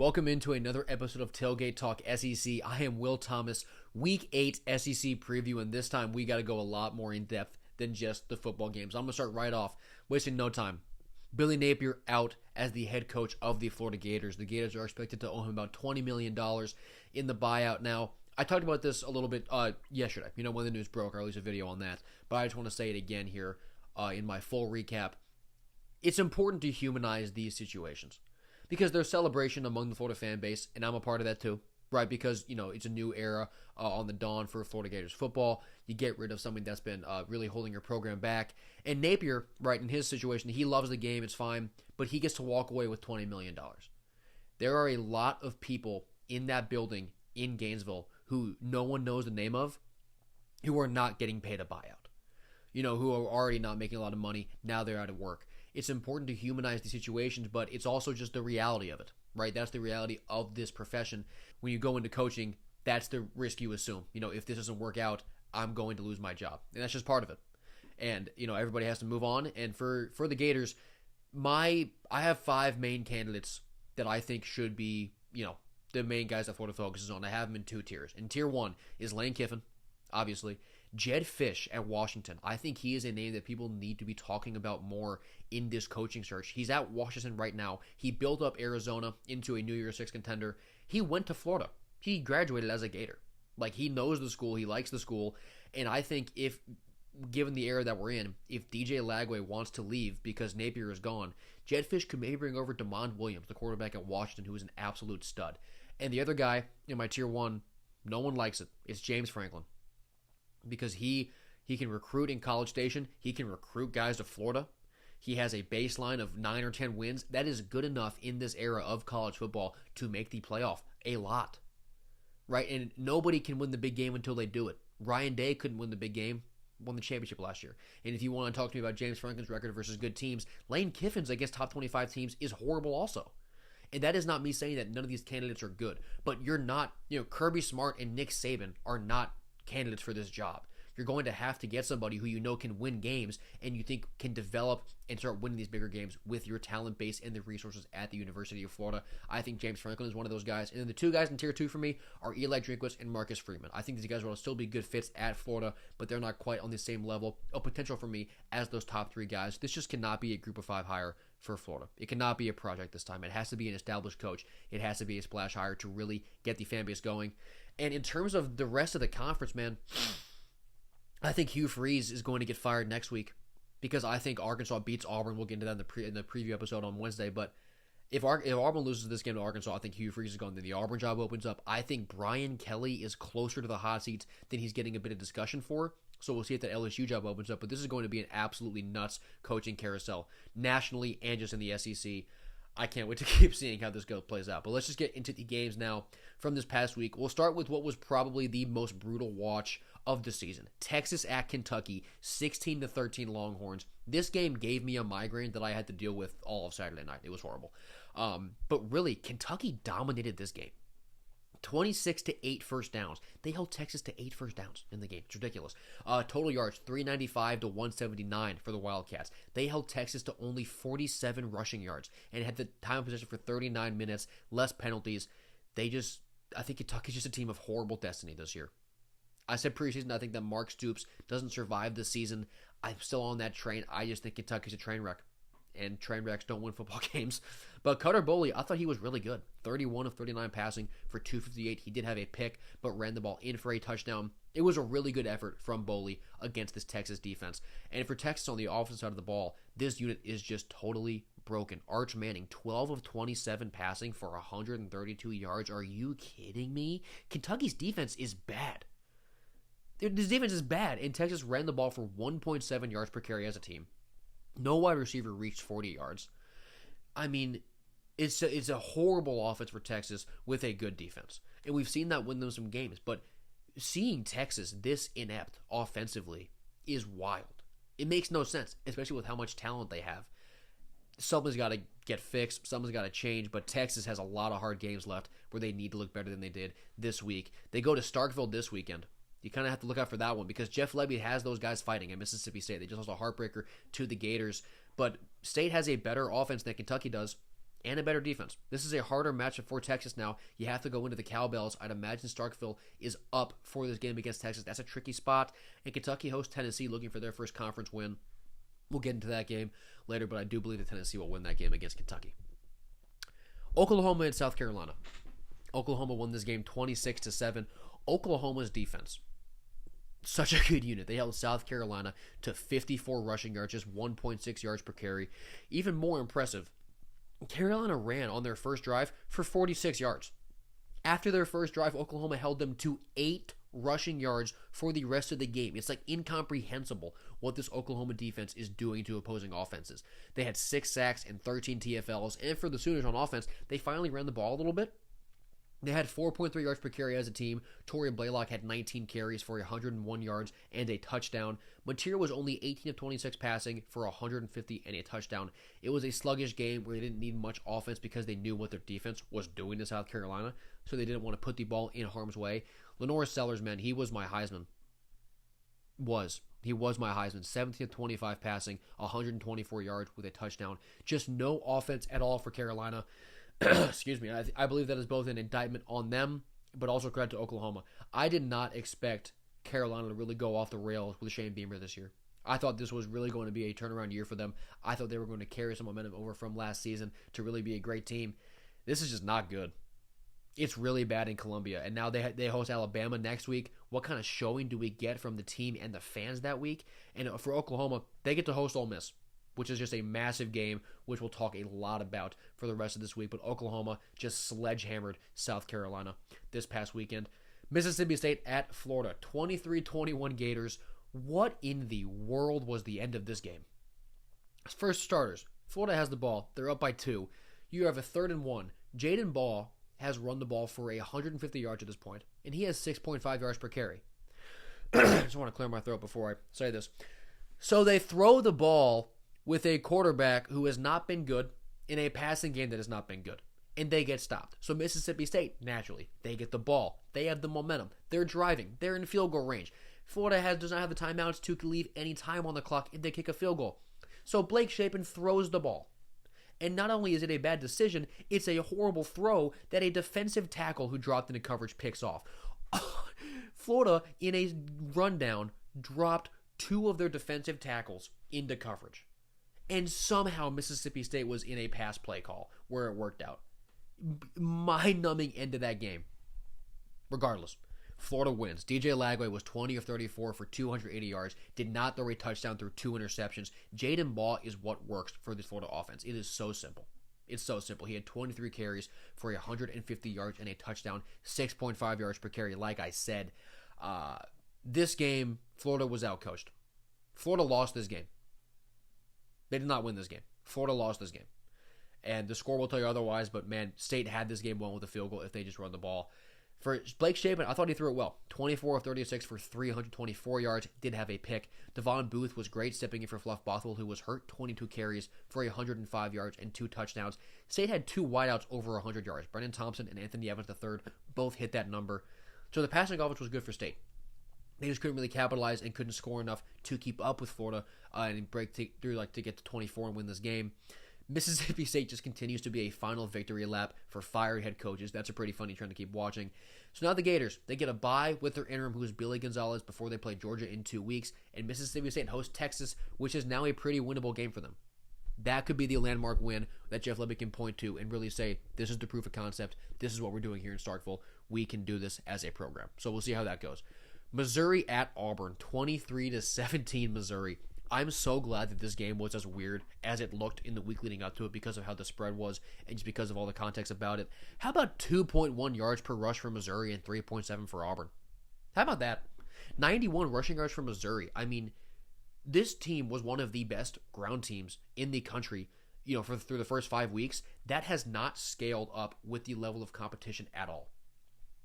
Welcome into another episode of Tailgate Talk SEC. I am Will Thomas, Week 8 SEC preview, and this time we got to go a lot more in depth than just the football games. I'm going to start right off, wasting no time. Billy Napier out as the head coach of the Florida Gators. The Gators are expected to owe him about $20 million in the buyout. Now, I talked about this a little bit yesterday, when the news broke. I released a video on that, but I just want to say it again here in my full recap. It's important to humanize these situations because there's celebration among the Florida fan base, and I'm a part of that too, right? Because, it's a new era on the dawn for Florida Gators football. You get rid of something that's been really holding your program back. And Napier, right, in his situation, he loves the game, it's fine, but he gets to walk away with $20 million. There are a lot of people in that building in Gainesville who no one knows the name of, who are not getting paid a buyout. Who are already not making a lot of money, now they're out of work. It's important to humanize these situations, but it's also just the reality of it, right? That's the reality of this profession. When you go into coaching, that's the risk you assume. If this doesn't work out, I'm going to lose my job. And that's just part of it. And, everybody has to move on. And for the Gators, I have 5 main candidates that I think should be, the main guys that Florida focuses on. I have them in 2 tiers. And tier 1 is Lane Kiffin, obviously. Jedd Fisch at Washington. I think he is a name that people need to be talking about more in this coaching search. He's at Washington right now. He built up Arizona into a New Year's Six contender. He went to Florida. He graduated as a Gator. He knows the school. He likes the school. And I think given the era that we're in, if DJ Lagway wants to leave because Napier is gone, Jedd Fisch could maybe bring over DeMond Williams, the quarterback at Washington, who is an absolute stud. And the other guy in my tier 1, no one likes it. It's James Franklin. Because he can recruit in College Station. He can recruit guys to Florida. He has a baseline of 9 or 10 wins. That is good enough in this era of college football to make the playoff. A lot. Right? And nobody can win the big game until they do it. Ryan Day couldn't win the big game. Won the championship last year. And if you want to talk to me about James Franklin's record versus good teams, Lane Kiffin's against top 25 teams is horrible also. And that is not me saying that none of these candidates are good. But you're not, Kirby Smart and Nick Saban are not candidates for this job. You're going to have to get somebody who can win games and you think can develop and start winning these bigger games with your talent base and the resources at the University of Florida. I think James Franklin is one of those guys. And then the 2 guys in tier 2 for me are Eli Drinkwitz and Marcus Freeman. I think these guys will still be good fits at Florida, but they're not quite on the same level of potential for me as those top 3 guys. This just cannot be a group of 5 hire for Florida. It cannot be a project this time. It has to be an established coach. It has to be a splash hire to really get the fan base going. And in terms of the rest of the conference, man, I think Hugh Freeze is going to get fired next week because I think Arkansas beats Auburn. We'll get into that in the preview episode on Wednesday. But if Auburn loses this game to Arkansas, I think Hugh Freeze is going. Then the Auburn job opens up. I think Brian Kelly is closer to the hot seats than he's getting a bit of discussion for. So we'll see if that LSU job opens up. But this is going to be an absolutely nuts coaching carousel nationally and just in the SEC. I can't wait to keep seeing how this plays out. But let's just get into the games now from this past week. We'll start with what was probably the most brutal watch of the season. Texas at Kentucky, 16-13 Longhorns. This game gave me a migraine that I had to deal with all of Saturday night. It was horrible. But really, Kentucky dominated this game. 26-8 first downs. They held Texas to 8 first downs in the game. It's ridiculous. Total yards, 395 to 179 for the Wildcats. They held Texas to only 47 rushing yards and had the time of possession for 39 minutes, less penalties. I think Kentucky's just a team of horrible destiny this year. I said preseason, I think that Mark Stoops doesn't survive this season. I'm still on that train. I just think Kentucky's a train wreck. And train wrecks don't win football games. But Cutter Boley, I thought he was really good. 31 of 39 passing for 258. He did have a pick, but ran the ball in for a touchdown. It was a really good effort from Boley against this Texas defense. And for Texas on the offensive side of the ball, this unit is just totally broken. Arch Manning, 12 of 27 passing for 132 yards. Are you kidding me? Kentucky's defense is bad. This defense is bad, and Texas ran the ball for 1.7 yards per carry as a team. No wide receiver reached 40 yards. I mean, it's a horrible offense for Texas with a good defense. And we've seen that win them some games. But seeing Texas this inept offensively is wild. It makes no sense, especially with how much talent they have. Something's got to get fixed. Something's got to change. But Texas has a lot of hard games left where they need to look better than they did this week. They go to Starkville this weekend. You kind of have to look out for that one because Jeff Lebby has those guys fighting at Mississippi State. They just lost a heartbreaker to the Gators. But State has a better offense than Kentucky does. and a better defense. This is a harder matchup for Texas now. You have to go into the Cowbells. I'd imagine Starkville is up for this game against Texas. That's a tricky spot. And Kentucky hosts Tennessee looking for their first conference win. We'll get into that game later, but I do believe that Tennessee will win that game against Kentucky. Oklahoma and South Carolina. Oklahoma won this game 26-7. Oklahoma's defense, such a good unit. They held South Carolina to 54 rushing yards, just 1.6 yards per carry. Even more impressive, Carolina ran on their first drive for 46 yards. After their first drive, Oklahoma held them to 8 rushing yards for the rest of the game. It's like incomprehensible what this Oklahoma defense is doing to opposing offenses. They had 6 sacks and 13 TFLs, and for the Sooners on offense, they finally ran the ball a little bit. They had 4.3 yards per carry as a team. Torrey Blaylock had 19 carries for 101 yards and a touchdown. Mateer was only 18 of 26 passing for 150 and a touchdown. It was a sluggish game where they didn't need much offense because they knew what their defense was doing to South Carolina, so they didn't want to put the ball in harm's way. Lenore Sellers, man, he was my Heisman. He was my Heisman. 17 of 25 passing, 124 yards with a touchdown. Just no offense at all for Carolina. Excuse me. I believe that is both an indictment on them, but also credit to Oklahoma. I did not expect Carolina to really go off the rails with Shane Beamer this year. I thought this was really going to be a turnaround year for them. I thought they were going to carry some momentum over from last season to really be a great team. This is just not good. It's really bad in Columbia, and now they host Alabama next week. What kind of showing do we get from the team and the fans that week? And for Oklahoma, they get to host Ole Miss, which is just a massive game, which we'll talk a lot about for the rest of this week. But Oklahoma just sledgehammered South Carolina this past weekend. Mississippi State at Florida, 23-21 Gators. What in the world was the end of this game? First starters, Florida has the ball. They're up by 2. You have a 3rd and 1. Jaden Ball has run the ball for 150 yards at this point, and he has 6.5 yards per carry. I just want to clear my throat before I say this. So they throw the ball with a quarterback who has not been good in a passing game that has not been good, and they get stopped. So Mississippi State, naturally, they get the ball. They have the momentum. They're driving. They're in field goal range. Florida does not have the timeouts to leave any time on the clock if they kick a field goal. So Blake Shapen throws the ball. And not only is it a bad decision, it's a horrible throw that a defensive tackle who dropped into coverage picks off. Florida, in a rundown, dropped 2 of their defensive tackles into coverage. And somehow Mississippi State was in a pass play call where it worked out. Mind-numbing end to that game. Regardless, Florida wins. DJ Lagway was 20 of 34 for 280 yards, did not throw a touchdown through 2 interceptions. Jaden Ball is what works for this Florida offense. It is so simple. It's so simple. He had 23 carries for 150 yards and a touchdown, 6.5 yards per carry. Like I said, this game, Florida was outcoached. Florida lost this game. They did not win this game. Florida lost this game. And the score will tell you otherwise, but man, State had this game won with a field goal if they just run the ball. For Blake Shapen, I thought he threw it well. 24 of 36 for 324 yards, did have a pick. Devon Booth was great, stepping in for Fluff Bothwell, who was hurt, 22 carries for 105 yards and 2 touchdowns. State had 2 wideouts over 100 yards. Brennan Thompson and Anthony Evans III both hit that number. So the passing offense was good for State. They just couldn't really capitalize and couldn't score enough to keep up with Florida and break through to get to 24 and win this game. Mississippi State just continues to be a final victory lap for fired head coaches. That's a pretty funny trend to keep watching. So now the Gators, they get a bye with their interim, who is Billy Gonzalez, before they play Georgia in 2 weeks. And Mississippi State hosts Texas, which is now a pretty winnable game for them. That could be the landmark win that Jeff Lebby can point to and really say, this is the proof of concept. This is what we're doing here in Starkville. We can do this as a program. So we'll see how that goes. Missouri at Auburn, 23-17 Missouri. I'm so glad that this game was as weird as it looked in the week leading up to it because of how the spread was and just because of all the context about it. How about 2.1 yards per rush for Missouri and 3.7 for Auburn? How about that? 91 rushing yards for Missouri. I mean, this team was one of the best ground teams in the country, through the first 5 weeks. That has not scaled up with the level of competition at all.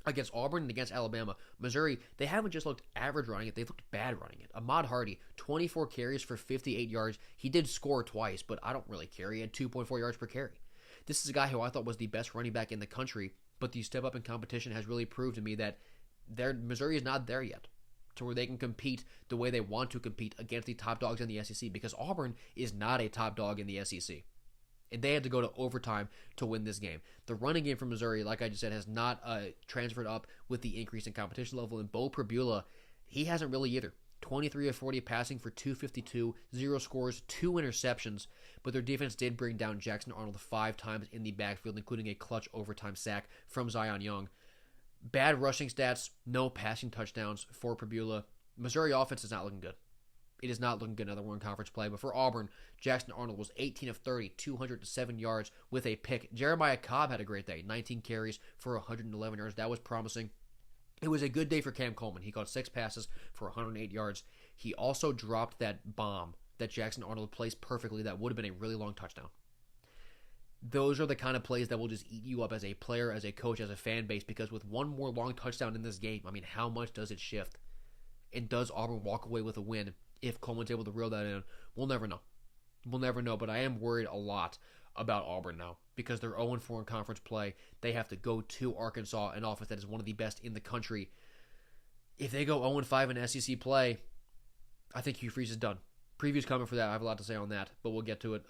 Against Auburn and against Alabama, Missouri, they haven't just looked average running it, they've looked bad running it. Ahmad Hardy, 24 carries for 58 yards. He did score twice, but I don't really care. He had 2.4 yards per carry. This is a guy who I thought was the best running back in the country, but the step up in competition has really proved to me that Missouri is not there yet to where they can compete the way they want to compete against the top dogs in the SEC, because Auburn is not a top dog in the SEC. And they had to go to overtime to win this game. The running game from Missouri, like I just said, has not transferred up with the increase in competition level. And Bo Pribula, he hasn't really either. 23 of 40 passing for 252, 0 scores, 2 interceptions. But their defense did bring down Jackson Arnold 5 times in the backfield, including a clutch overtime sack from Zion Young. Bad rushing stats, no passing touchdowns for Pribula. Missouri offense is not looking good. It is not looking good, another one conference play. But for Auburn, Jackson Arnold was 18 of 30, 207 yards with a pick. Jeremiah Cobb had a great day, 19 carries for 111 yards. That was promising. It was a good day for Cam Coleman. He caught 6 passes for 108 yards. He also dropped that bomb that Jackson Arnold placed perfectly. That would have been a really long touchdown. Those are the kind of plays that will just eat you up as a player, as a coach, as a fan base, because with one more long touchdown in this game, I mean, how much does it shift? And does Auburn walk away with a win if Coleman's able to reel that in? We'll never know. We'll never know, but I am worried a lot about Auburn now because they're 0-4 in conference play. They have to go to Arkansas, an offense that is one of the best in the country. If they go 0-5 in SEC play, I think Hugh Freeze is done. Preview's coming for that. I have a lot to say on that, but we'll get to it.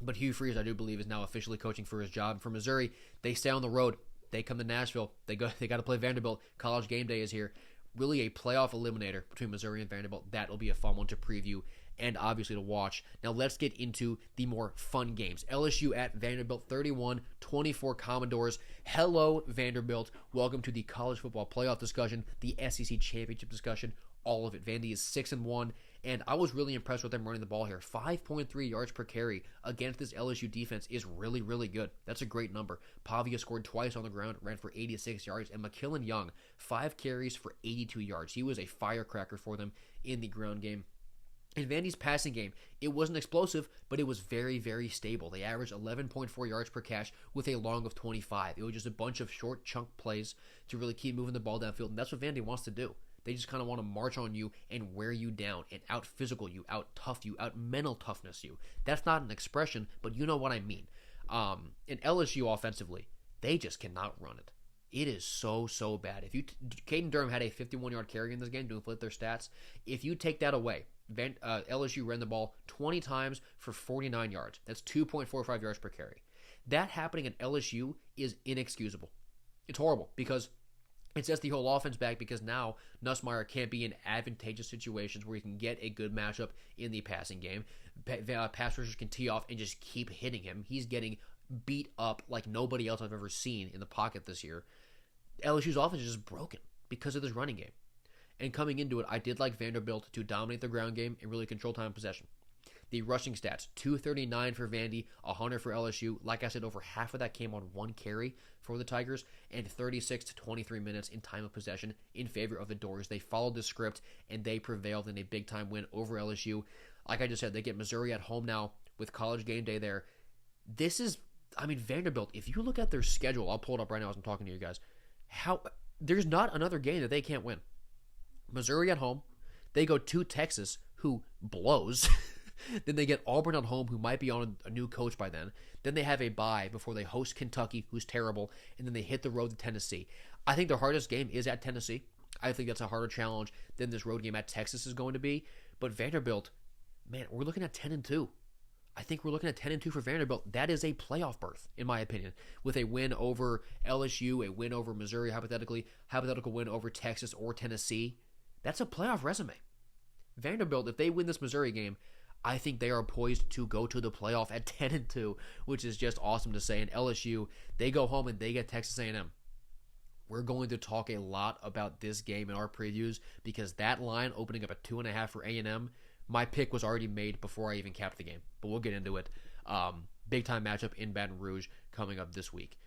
But Hugh Freeze, I do believe, is now officially coaching for his job. For Missouri, they stay on the road. They come to Nashville. They got to play Vanderbilt. College game day is here. Really a playoff eliminator between Missouri and Vanderbilt. That'll be a fun one to preview and obviously to watch. Now let's get into the more fun games. LSU at Vanderbilt, 31-24 Commodores. Hello, Vanderbilt. Welcome to the college football playoff discussion, the SEC championship discussion, all of it. Vandy is 6-1, and I was really impressed with them running the ball here. 5.3 yards per carry against this LSU defense is really, really good. That's a great number. Pavia scored twice on the ground, ran for 86 yards, and McKillen Young, 5 carries for 82 yards. He was a firecracker for them in the ground game. In Vandy's passing game, it wasn't explosive, but it was very, very stable. They averaged 11.4 yards per catch with a long of 25. It was just a bunch of short chunk plays to really keep moving the ball downfield, and that's what Vandy wants to do. They just kind of want to march on you and wear you down and out-physical you, out-tough you, out-mental toughness you. That's not an expression, but you know what I mean. In LSU offensively, they just cannot run it. It is so, so bad. Caden Durham had a 51-yard carry in this game to inflate their stats. If you take that away, LSU ran the ball 20 times for 49 yards. That's 2.45 yards per carry. That happening at LSU is inexcusable. It's horrible because it sets the whole offense back because now Nussmeier can't be in advantageous situations where he can get a good matchup in the passing game. Pass rushers can tee off and just keep hitting him. He's getting beat up like nobody else I've ever seen in the pocket this year. LSU's offense is just broken because of this running game. And coming into it, I did like Vanderbilt to dominate the ground game and really control time possession. The rushing stats, 239 for Vandy, 100 for LSU. Like I said, over half of that came on one carry for the Tigers, and 36 to 23 minutes in time of possession in favor of the Doors. They followed the script, and they prevailed in a big-time win over LSU. Like I just said, they get Missouri at home now with college game day there. Vanderbilt, if you look at their schedule, I'll pull it up right now as I'm talking to you guys. There's not another game that they can't win. Missouri at home. They go to Texas, who blows. Then they get Auburn at home, who might be on a new coach by then. Then they have a bye before they host Kentucky, who's terrible. And then they hit the road to Tennessee. I think their hardest game is at Tennessee. I think that's a harder challenge than this road game at Texas is going to be. But Vanderbilt, man, we're looking at 10-2. I think we're looking at 10-2 for Vanderbilt. That is a playoff berth, in my opinion, with a win over LSU, a win over Missouri, hypothetical win over Texas or Tennessee. That's a playoff resume. Vanderbilt, if they win this Missouri game, I think they are poised to go to the playoff at 10-2, which is just awesome to say. And LSU, they go home and they get Texas A&M. We're going to talk a lot about this game in our previews because that line opening up at 2.5 for A&M, my pick was already made before I even capped the game. But we'll get into it. Big time matchup in Baton Rouge coming up this week.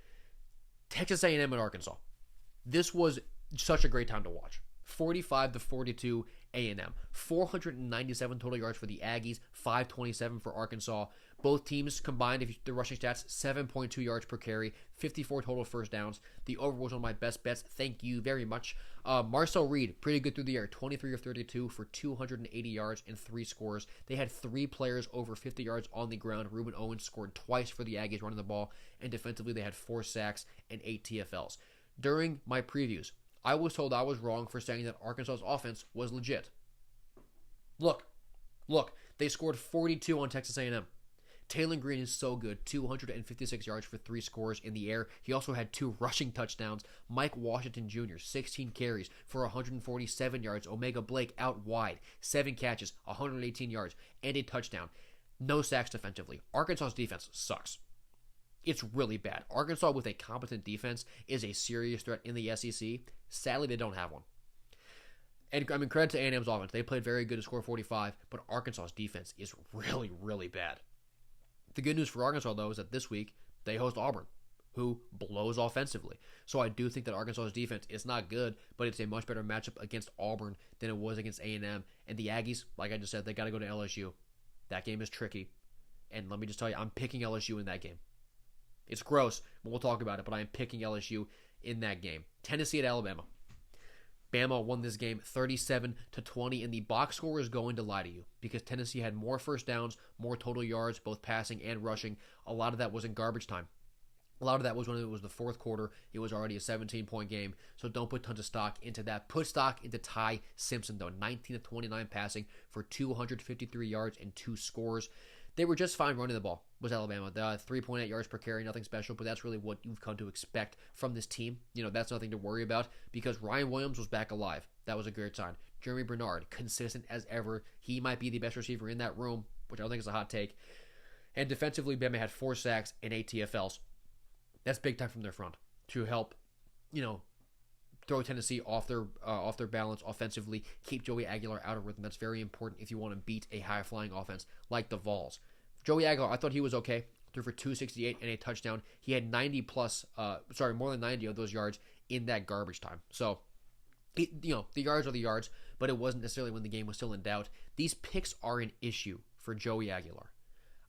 Texas A&M and Arkansas. This was such a great time to watch. 45-42 A&M. 497 total yards for the Aggies, 527 for Arkansas. Both teams combined, if the rushing stats, 7.2 yards per carry, 54 total first downs. The over was one of my best bets. Thank you very much. Marcel Reed, pretty good through the air, 23 of 32 for 280 yards and 3 scores. They had 3 players over 50 yards on the ground. Ruben Owens scored twice for the Aggies running the ball, and defensively they had 4 sacks and 8 TFLs. During my previews, I was told I was wrong for saying that Arkansas's offense was legit. Look, they scored 42 on Texas A&M. Taylor Green is so good. 256 yards for 3 scores in the air. He also had 2 rushing touchdowns. Mike Washington Jr., 16 carries for 147 yards. Omega Blake out wide, 7 catches, 118 yards, and a touchdown. No sacks defensively. Arkansas's defense sucks. It's really bad. Arkansas with a competent defense is a serious threat in the SEC. Sadly, they don't have one. And I mean, credit to A&M's offense. They played very good to score 45, but Arkansas's defense is really, really bad. The good news for Arkansas, though, is that this week they host Auburn, who blows offensively. So I do think that Arkansas's defense is not good, but it's a much better matchup against Auburn than it was against A&M. And the Aggies, like I just said, they got to go to LSU. That game is tricky. And let me just tell you, I'm picking LSU in that game. It's gross, but we'll talk about it, but I am picking LSU in that game. Tennessee at Alabama. Bama won this game 37-20, and the box score is going to lie to you because Tennessee had more first downs, more total yards, both passing and rushing. A lot of that was in garbage time. A lot of that was when it was the fourth quarter. It was already a 17-point game, so don't put tons of stock into that. Put stock into Ty Simpson, though. 19-29 passing for 253 yards and 2 scores. They were just fine running the ball, was Alabama. 3.8 yards per carry, nothing special, but that's really what you've come to expect from this team. You know, that's nothing to worry about because Ryan Williams was back alive. That was a great sign. Jeremy Bernard, consistent as ever. He might be the best receiver in that room, which I don't think is a hot take. And defensively, Bama had 4 sacks and 8 TFLs. That's big time from their front to help, throw Tennessee off their balance offensively, keep Joey Aguilar out of rhythm. That's very important if you want to beat a high-flying offense like the Vols. Joey Aguilar, I thought he was okay. Threw for 268 and a touchdown. He had more than 90 of those yards in that garbage time. So, the yards are the yards, but it wasn't necessarily when the game was still in doubt. These picks are an issue for Joey Aguilar.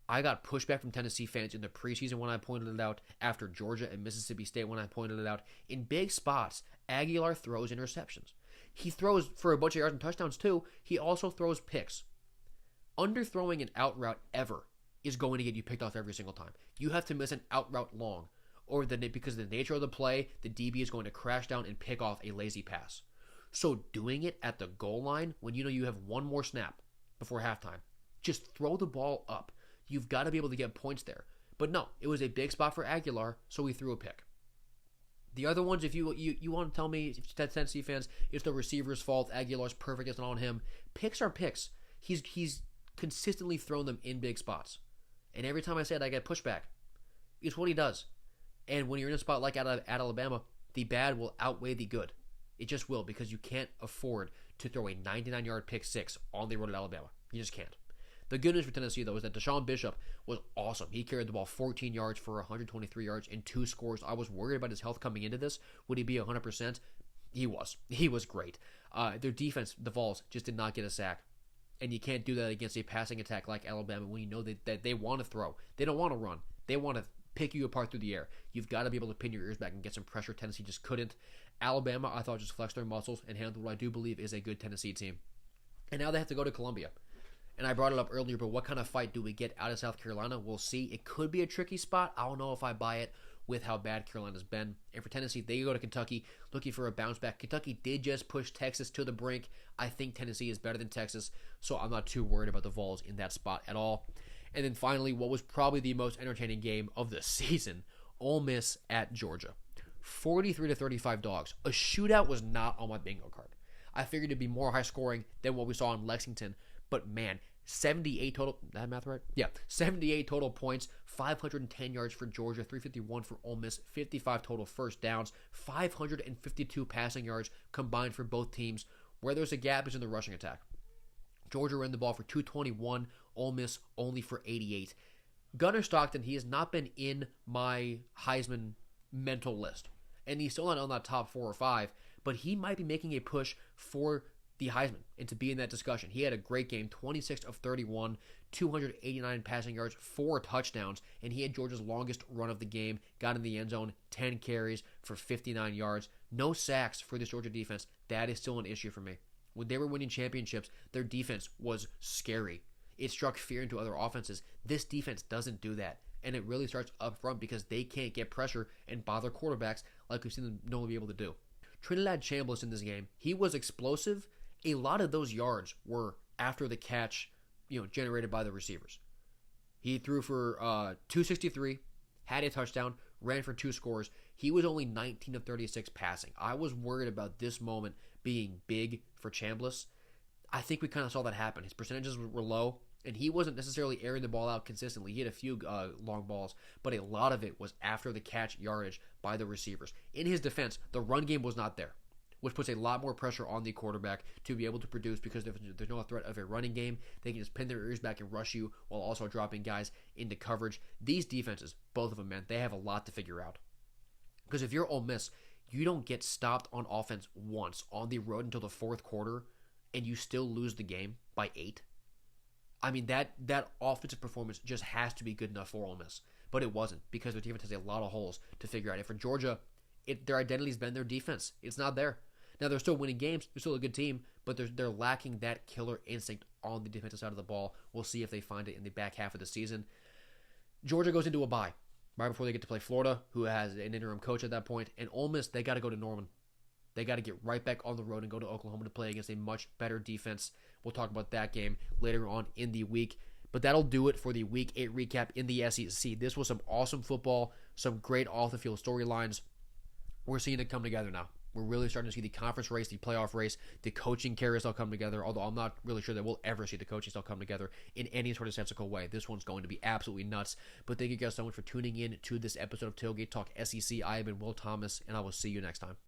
I got pushback from Tennessee fans in the preseason when I pointed it out, after Georgia and Mississippi State when I pointed it out. In big spots, Aguilar throws interceptions. He throws for a bunch of yards and touchdowns too. He also throws picks. Underthrowing an out route ever is going to get you picked off every single time. You have to miss an out route long, or because of the nature of the play, the DB is going to crash down and pick off a lazy pass. So doing it at the goal line when you know you have one more snap before halftime, just throw the ball up. You've got to be able to get points there. But no, it was a big spot for Aguilar, so he threw a pick. The other ones, if you want to tell me, Tennessee fans, it's the receiver's fault, Aguilar's perfect, it's not on him. Picks are picks. He's consistently thrown them in big spots. And every time I say it, I get pushback. It's what he does. And when you're in a spot like at Alabama, the bad will outweigh the good. It just will, because you can't afford to throw a 99-yard pick 6 on the road at Alabama. You just can't. The good news for Tennessee, though, is that Deshaun Bishop was awesome. He carried the ball 14 yards for 123 yards and 2 scores. I was worried about his health coming into this. Would he be 100%? He was. He was great. Their defense, the Vols, just did not get a sack. And you can't do that against a passing attack like Alabama when you know that they want to throw. They don't want to run. They want to pick you apart through the air. You've got to be able to pin your ears back and get some pressure. Tennessee just couldn't. Alabama, I thought, just flexed their muscles and handled what I do believe is a good Tennessee team. And now they have to go to Columbia. And I brought it up earlier, but what kind of fight do we get out of South Carolina? We'll see. It could be a tricky spot. I don't know if I buy it with how bad Carolina's been. And for Tennessee, they go to Kentucky looking for a bounce back. Kentucky did just push Texas to the brink. I think Tennessee is better than Texas, so I'm not too worried about the Vols in that spot at all. And then finally, what was probably the most entertaining game of the season, Ole Miss at Georgia. 43-35 dogs. A shootout was not on my bingo card. I figured it'd be more high scoring than what we saw in Lexington. But man, 78 total, that math right? Yeah, 78 total points, 510 yards for Georgia, 351 for Ole Miss, 55 total first downs, 552 passing yards combined for both teams. Where there's a gap is in the rushing attack. Georgia ran the ball for 221, Ole Miss only for 88. Gunnar Stockton, he has not been in my Heisman mental list. And he's still not on that top 4 or 5, but he might be making a push for the Heisman and to be in that discussion. He had a great game, 26 of 31, 289 passing yards, 4 touchdowns, and he had Georgia's longest run of the game, got in the end zone, 10 carries for 59 yards. No sacks for this Georgia defense. That is still an issue for me. When they were winning championships, their defense was scary. It struck fear into other offenses. This defense doesn't do that, and it really starts up front because they can't get pressure and bother quarterbacks like we've seen them normally be able to do. Trinidad Chambliss in this game, he was explosive. A lot of those yards were after the catch, generated by the receivers. He threw for 263, had a touchdown, ran for 2 scores. He was only 19 of 36 passing. I was worried about this moment being big for Chambliss. I think we kind of saw that happen. His percentages were low, and he wasn't necessarily airing the ball out consistently. He had a few long balls, but a lot of it was after the catch yardage by the receivers. In his defense, the run game was not there, which puts a lot more pressure on the quarterback to be able to produce because there's no threat of a running game. They can just pin their ears back and rush you while also dropping guys into coverage. These defenses, both of them, man, they have a lot to figure out. Because if you're Ole Miss, you don't get stopped on offense once on the road until the fourth quarter, and you still lose the game by 8. I mean, that offensive performance just has to be good enough for Ole Miss. But it wasn't, because their defense has a lot of holes to figure out. And for Georgia, their identity's been their defense. It's not there. Now, they're still winning games. They're still a good team, but they're lacking that killer instinct on the defensive side of the ball. We'll see if they find it in the back half of the season. Georgia goes into a bye right before they get to play Florida, who has an interim coach at that point. And Ole Miss, they got to go to Norman. They got to get right back on the road and go to Oklahoma to play against a much better defense. We'll talk about that game later on in the week. But that'll do it for the Week 8 recap in the SEC. This was some awesome football, some great off-the-field storylines. We're seeing it come together now. We're really starting to see the conference race, the playoff race, the coaching carousel come together, although I'm not really sure that we'll ever see the coaching staff come together in any sort of sensical way. This one's going to be absolutely nuts. But thank you guys so much for tuning in to this episode of Tailgate Talk SEC. I have been Will Thomas, and I will see you next time.